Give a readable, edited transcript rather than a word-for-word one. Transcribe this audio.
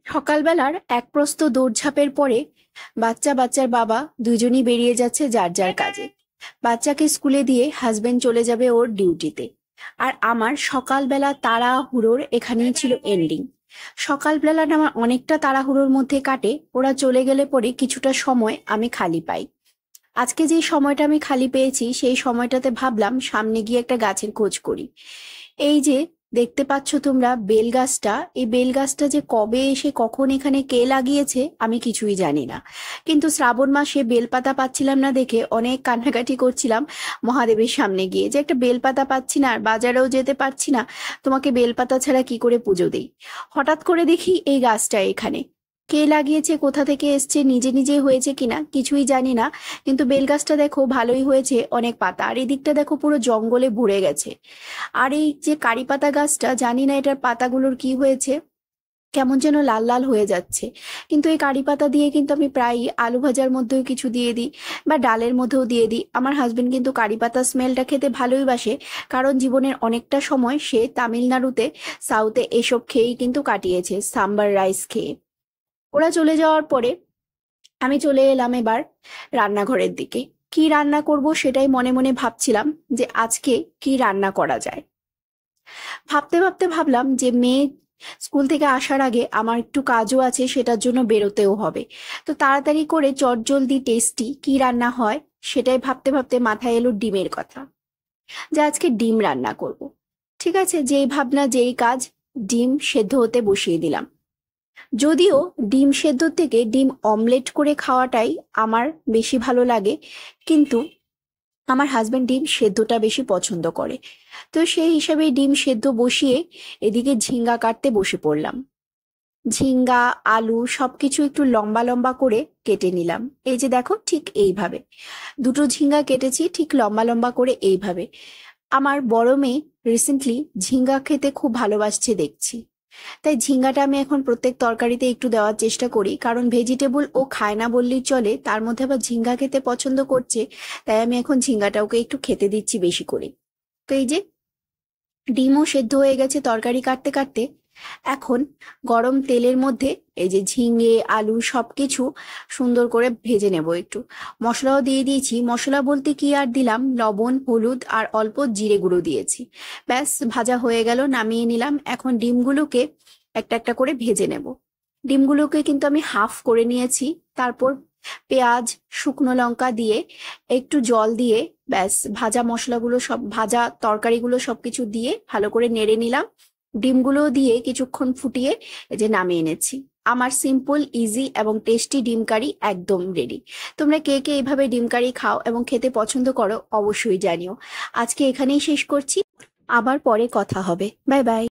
সকালবেলার এক প্রস্ত দৌড়ঝাঁপের পরে বাচ্চার বাবা দুজনই বেরিয়ে যাচ্ছে যার যার কাজে। বাচ্চাকে স্কুলে দিয়ে হাজবেন্ড চলে যাবে ওর ডিউটিতে। আর আমার সকালবেলা তাড়াহুড়োর এখানেই ছিল এন্ডিং। সকালবেলাটা আমার অনেকটা তাড়াহুড়োর মধ্যে কাটে, ওরা চলে গেলে পরে কিছুটা সময় আমি খালি পাই। আজকে যে সময়টা আমি খালি পেয়েছি সেই সময়টাতে ভাবলাম সামনে গিয়ে একটা গাছের খোঁজ করি। এই যে দেখতে পাচ্ছ তোমরা বেল গাছটা, এই বেল গাছটা যে কবে এসে কখন এখানে কে লাগিয়েছে আমি কিছুই জানি না। কিন্তু শ্রাবণ মাসে বেলপাতা পাচ্ছিলাম না দেখে অনেক কান্নাকাটি করছিলাম মহাদেবের সামনে গিয়ে, যে একটা বেলপাতা পাচ্ছি না, আর বাজারেও যেতে পারছি না, তোমাকে বেলপাতা ছাড়া কি করে পুজো দিই। হঠাৎ করে দেখি এই গাছটা এখানে। কে লাগিয়েছে, কোথা থেকে এসছে, নিজে নিজে হয়েছে কিনা কিছুই জানি না, কিন্তু বেল গাছটা দেখো ভালোই হয়েছে, অনেক পাতা। আর এদিকটা দেখো পুরো জঙ্গলে ভরে গেছে। আর এই যে কারি পাতা গাছটা, জানি না এটার পাতাগুলোর কি হয়েছে, কেমন যেন লাল লাল হয়ে যাচ্ছে। কিন্তু এই কারি পাতা দিয়ে কিন্তু আমি প্রায়ই আলু ভাজার মধ্যেও কিছু দিয়ে দিই, বা ডালের মধ্যেও দিয়ে দিই। আমার হাজবেন্ড কিন্তু কারি পাতা স্মেলটা খেতে ভালোই বাসে, কারণ জীবনের অনেকটা সময় সে তামিলনাড়ুতে, সাউথে এসব খেয়েই কিন্তু কাটিয়েছে, সাম্বার রাইস খেয়ে। ওরা চলে যাওয়ার পরে আমি চলে এলাম এবার রান্নাঘরের দিকে। কি রান্না করব সেটাই মনে মনে ভাবছিলাম, যে আজকে কি রান্না করা যায়। ভাবতে ভাবতে ভাবলাম যে মেয়ে স্কুল থেকে আসার আগে আমার একটু কাজও আছে, সেটার জন্য বেরোতেও হবে। তো তাড়াতাড়ি করে চটজলদি টেস্টি কি রান্না হয় সেটাই ভাবতে ভাবতে মাথায় এলো ডিমের কথা, যে আজকে ডিম রান্না করব। ঠিক আছে, যেই ভাবনা যেই কাজ, ডিম সেদ্ধ হতে বসিয়ে দিলাম। যদিও ডিম সেদ্ধর থেকে ডিম অমলেট করে খাওয়াটাই আমার বেশি ভালো লাগে, কিন্তু আমার হাজবেন্ড ডিম সেদ্ধটা বেশি পছন্দ করে। তো সেই হিসাবে ডিম সেদ্ধ বসিয়ে এদিকে ঝিঙ্গা কাটতে বসে পড়লাম। ঝিঙ্গা, আলু সবকিছু একটু লম্বা লম্বা করে কেটে নিলাম। এই যে দেখো ঠিক এইভাবে দুটো ঝিঙ্গা কেটেছি, ঠিক লম্বা লম্বা করে এইভাবে। আমার বড় মেয়ে রিসেন্টলি ঝিঙ্গা খেতে খুব ভালোবাসছে দেখছি, তাই ঝিঙ্গাটা আমি এখন প্রত্যেক তরকারিতে একটু দেওয়ার চেষ্টা করি, কারণ ভেজিটেবল ও খায় না বললেই চলে, তার মধ্যে আবার ঝিঙ্গা খেতে পছন্দ করছে, তাই আমি এখন ঝিঙ্গাটা ওকে একটু খেতে দিচ্ছি বেশি করে। তো এই যে ডিমও সেদ্ধ হয়ে গেছে তরকারি কাটতে কাটতে। এখন গরম তেলের মধ্যে এই যে ঝিঙে আলু সবকিছু সুন্দর করে ভেজে নেব একটু। মশলাও দিয়ে দিয়েছি, মশলা বলতে কি আর দিলাম, লবণ, হলুদ আর অল্প জিরে গুঁড়ো দিয়েছি। ব্যাস ভাজা হয়ে গেল, নামিয়ে নিলাম। এখন ডিমগুলোকে একটা একটা করে ভেজে নেব। ডিমগুলোকে কিন্তু আমি হাফ করে নিয়েছি। তারপর পেঁয়াজ, শুকনো লঙ্কা দিয়ে একটু জল দিয়ে ব্যাস ভাজা মশলাগুলো সব, ভাজা তরকারিগুলো সবকিছু দিয়ে ভালো করে নেড়ে নিলাম। ডিমগুলো দিয়ে কিছুক্ষণ ফুটিয়ে এই যে নামিয়ে এনেছি। আমার সিম্পল, ইজি এবং টেস্টি ডিম কারি একদম রেডি। তোমরা কে কে এইভাবে ডিম কারি খাও এবং খেতে পছন্দ করো অবশ্যই জানিও। আজকে এখানেই শেষ করছি, আবার পরে কথা হবে। Bye bye.